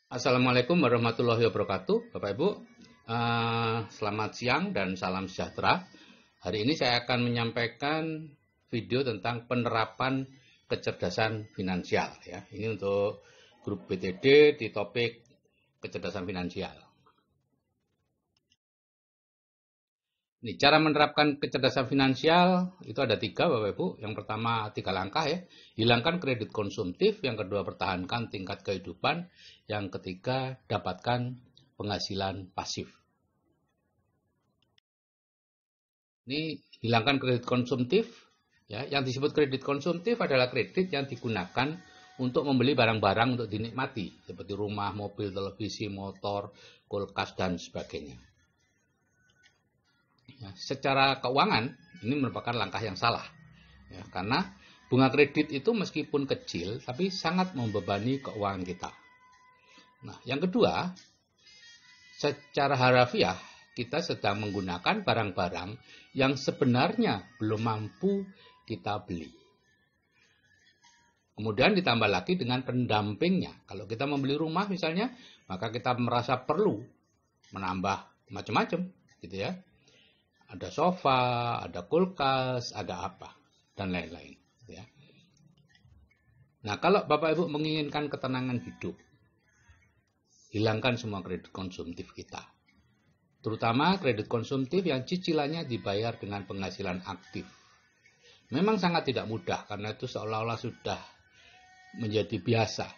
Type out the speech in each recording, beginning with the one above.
Assalamualaikum warahmatullahi wabarakatuh, Bapak Ibu. Selamat siang dan salam sejahtera. Hari ini saya akan menyampaikan video tentang penerapan kecerdasan finansial. Ya, ini untuk grup BTD di topik kecerdasan finansial. Ini cara menerapkan kecerdasan finansial itu ada 3, Bapak Ibu. Yang pertama 3 langkah ya. Hilangkan kredit konsumtif, yang kedua pertahankan tingkat kehidupan, yang ketiga dapatkan penghasilan pasif. Ini hilangkan kredit konsumtif ya. Yang disebut kredit konsumtif adalah kredit yang digunakan untuk membeli barang-barang untuk dinikmati seperti rumah, mobil, televisi, motor, kulkas dan sebagainya. Ya, secara keuangan ini merupakan langkah yang salah ya, karena bunga kredit itu meskipun kecil tapi sangat membebani keuangan kita. Nah, yang kedua, secara harafiah kita sedang menggunakan barang-barang yang sebenarnya belum mampu kita beli. Kemudian ditambah lagi dengan pendampingnya. Kalau kita membeli rumah misalnya, maka kita merasa perlu menambah macam-macam gitu ya. Ada sofa, ada kulkas, ada apa, dan lain-lain. Ya. Nah, kalau Bapak Ibu menginginkan ketenangan hidup, hilangkan semua kredit konsumtif kita. Terutama kredit konsumtif yang cicilannya dibayar dengan penghasilan aktif. Memang sangat tidak mudah, karena itu seolah-olah sudah menjadi biasa.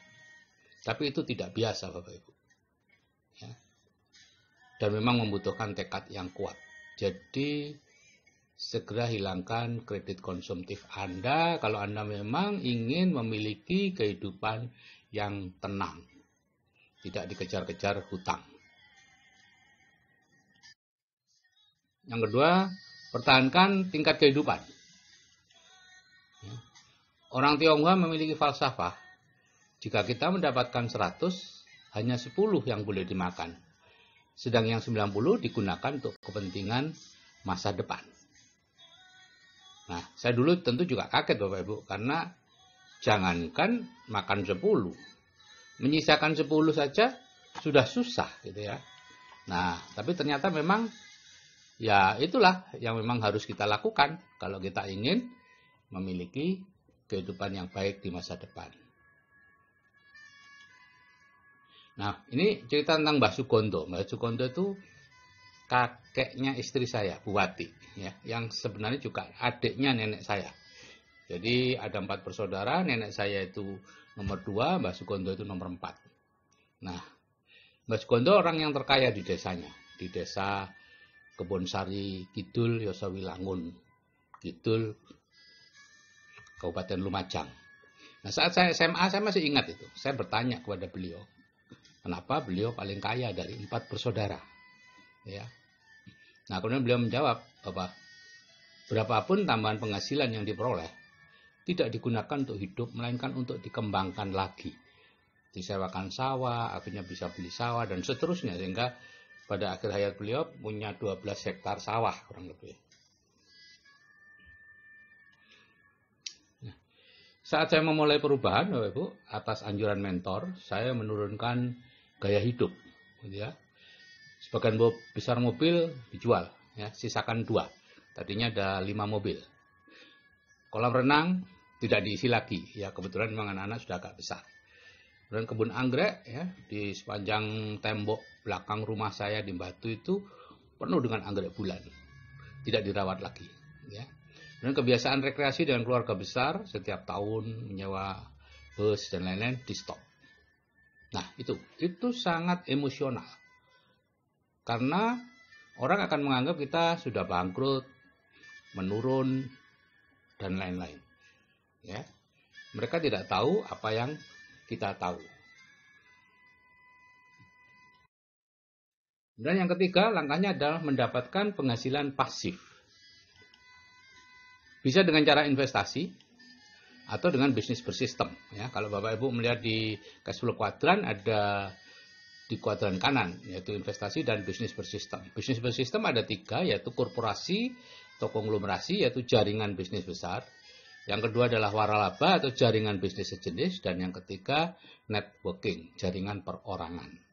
Tapi itu tidak biasa, Bapak Ibu. Ya. Dan memang membutuhkan tekad yang kuat. Jadi segera hilangkan kredit konsumtif Anda kalau Anda memang ingin memiliki kehidupan yang tenang, tidak dikejar-kejar hutang. Yang kedua, pertahankan tingkat kehidupan. Orang Tionghoa memiliki falsafah, jika kita mendapatkan 100, hanya 10 yang boleh dimakan. Sedang yang 90 digunakan untuk kepentingan masa depan. Nah, saya dulu tentu juga kaget Bapak Ibu, karena jangankan makan 10, menyisakan 10 saja sudah susah gitu ya. Nah, tapi ternyata memang ya itulah yang memang harus kita lakukan kalau kita ingin memiliki kehidupan yang baik di masa depan. Nah, ini cerita tentang Mbah Sugondo. Mbah Sugondo itu kakeknya istri saya, Bu Wati, ya, yang sebenarnya juga adiknya nenek saya. Jadi ada 4 bersaudara, nenek saya itu nomor 2, Mbah Sugondo itu nomor 4. Nah, Mbah Sugondo orang yang terkaya di desanya, di desa Kebonsari Kidul, Yosowilangun Kidul, Kabupaten Lumajang. Nah, saat saya SMA, saya masih ingat itu. Saya bertanya kepada beliau, kenapa beliau paling kaya dari 4 bersaudara? Ya. Nah, kemudian beliau menjawab, Bapak, berapapun tambahan penghasilan yang diperoleh, tidak digunakan untuk hidup, melainkan untuk dikembangkan lagi. Disewakan sawah, akhirnya bisa beli sawah, dan seterusnya. Sehingga pada akhir hayat beliau punya 12 hektar sawah, kurang lebih. Saat saya memulai perubahan, Bapak Ibu, atas anjuran mentor, saya menurunkan gaya hidup. Gitu ya. Sebagian besar mobil dijual, ya, sisakan 2. Tadinya ada 5 mobil. Kolam renang tidak diisi lagi, ya kebetulan memang anak-anak sudah agak besar. Dan kebun anggrek ya, di sepanjang tembok belakang rumah saya di Batu itu penuh dengan anggrek bulan. Tidak dirawat lagi. Ya. Dan kebiasaan rekreasi dengan keluarga besar, setiap tahun menyewa bus dan lain-lain di stop. Nah, itu sangat emosional. Karena orang akan menganggap kita sudah bangkrut, menurun, dan lain-lain. Ya. Mereka tidak tahu apa yang kita tahu. Dan yang ketiga, langkahnya adalah mendapatkan penghasilan pasif. Bisa dengan cara investasi atau dengan bisnis bersistem. Ya, kalau Bapak Ibu melihat di cash flow kuadran, ada di kuadran kanan, yaitu investasi dan bisnis bersistem. Bisnis bersistem ada 3, yaitu korporasi atau konglomerasi, yaitu jaringan bisnis besar. Yang kedua adalah waralaba atau jaringan bisnis sejenis. Dan yang ketiga networking, jaringan perorangan.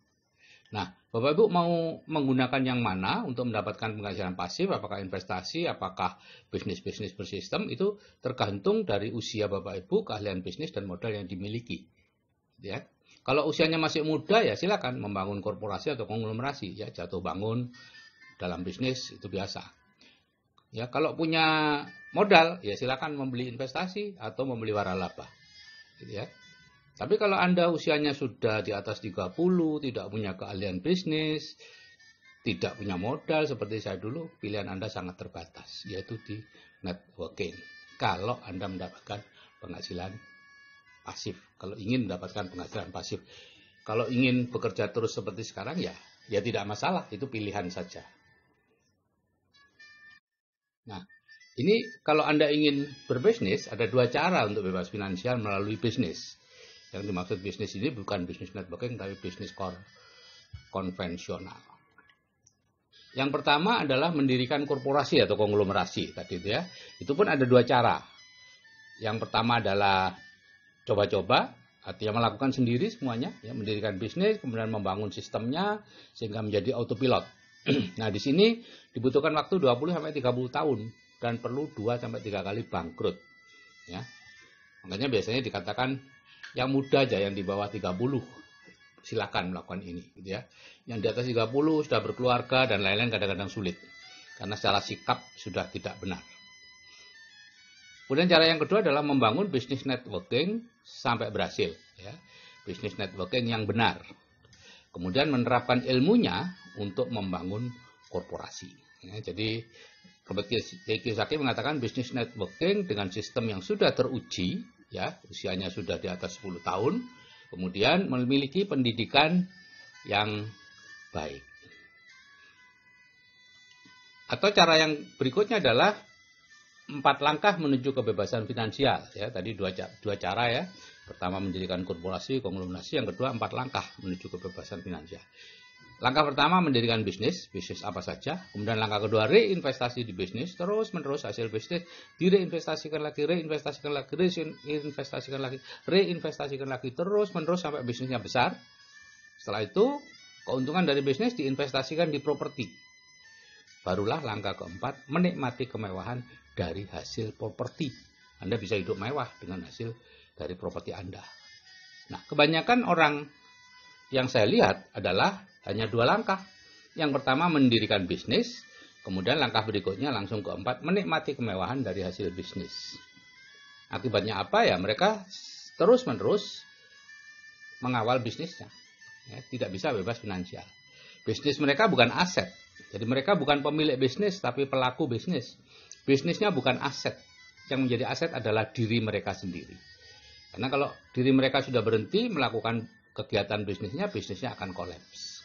Nah, Bapak Ibu mau menggunakan yang mana untuk mendapatkan penghasilan pasif, apakah investasi, apakah bisnis-bisnis bersistem, itu tergantung dari usia Bapak Ibu, keahlian bisnis, dan modal yang dimiliki. Ya. Kalau usianya masih muda, ya silakan membangun korporasi atau konglomerasi. Ya, jatuh bangun dalam bisnis itu biasa. Ya, kalau punya modal, ya silakan membeli investasi atau membeli waralaba. Gitu ya. Tapi kalau Anda usianya sudah di atas 30, tidak punya keahlian bisnis, tidak punya modal seperti saya dulu, pilihan Anda sangat terbatas, yaitu di networking. Kalau Anda mendapatkan penghasilan pasif, kalau ingin mendapatkan penghasilan pasif. Kalau ingin bekerja terus seperti sekarang, ya tidak masalah, itu pilihan saja. Nah, ini kalau Anda ingin berbisnis, ada dua cara untuk bebas finansial melalui bisnis. Yang dimaksud bisnis ini bukan bisnis networking, tapi bisnis konvensional. Yang pertama adalah mendirikan korporasi atau konglomerasi tadi itu ya. Itu pun ada dua cara. Yang pertama adalah coba-coba, artinya melakukan sendiri semuanya, ya, mendirikan bisnis, kemudian membangun sistemnya sehingga menjadi autopilot. Nah, di sini dibutuhkan waktu 20-30 tahun dan perlu 2-3 kali bangkrut. Ya. Makanya biasanya dikatakan yang muda aja, yang di bawah 30, silakan melakukan ini. Gitu ya. Yang di atas 30 sudah berkeluarga dan lain-lain kadang-kadang sulit. Karena secara sikap sudah tidak benar. Kemudian cara yang kedua adalah membangun bisnis networking sampai berhasil. Ya. Bisnis networking yang benar. Kemudian menerapkan ilmunya untuk membangun korporasi. Ya, jadi Robert Kiyosaki mengatakan bisnis networking dengan sistem yang sudah teruji, ya, usianya sudah di atas 10 tahun, kemudian memiliki pendidikan yang baik. Atau cara yang berikutnya adalah 4 langkah menuju kebebasan finansial. Ya, tadi dua cara ya. Pertama mendirikan korporasi, konglomerasi. Yang kedua 4 langkah menuju kebebasan finansial. Langkah pertama mendirikan bisnis apa saja. Kemudian langkah kedua reinvestasi di bisnis, terus menerus hasil bisnis direinvestasikan lagi, reinvestasikan lagi, terus menerus sampai bisnisnya besar. Setelah itu keuntungan dari bisnis diinvestasikan di properti. Barulah langkah keempat menikmati kemewahan dari hasil properti. Anda bisa hidup mewah dengan hasil dari properti Anda. Nah, kebanyakan orang yang saya lihat adalah hanya 2 langkah. Yang pertama mendirikan bisnis, kemudian langkah berikutnya langsung keempat menikmati kemewahan dari hasil bisnis. Akibatnya apa ya? Mereka terus-menerus mengawal bisnisnya. Ya, tidak bisa bebas finansial. Bisnis mereka bukan aset. Jadi mereka bukan pemilik bisnis tapi pelaku bisnis. Bisnisnya bukan aset. Yang menjadi aset adalah diri mereka sendiri. Karena kalau diri mereka sudah berhenti melakukan kegiatan bisnisnya akan kolaps.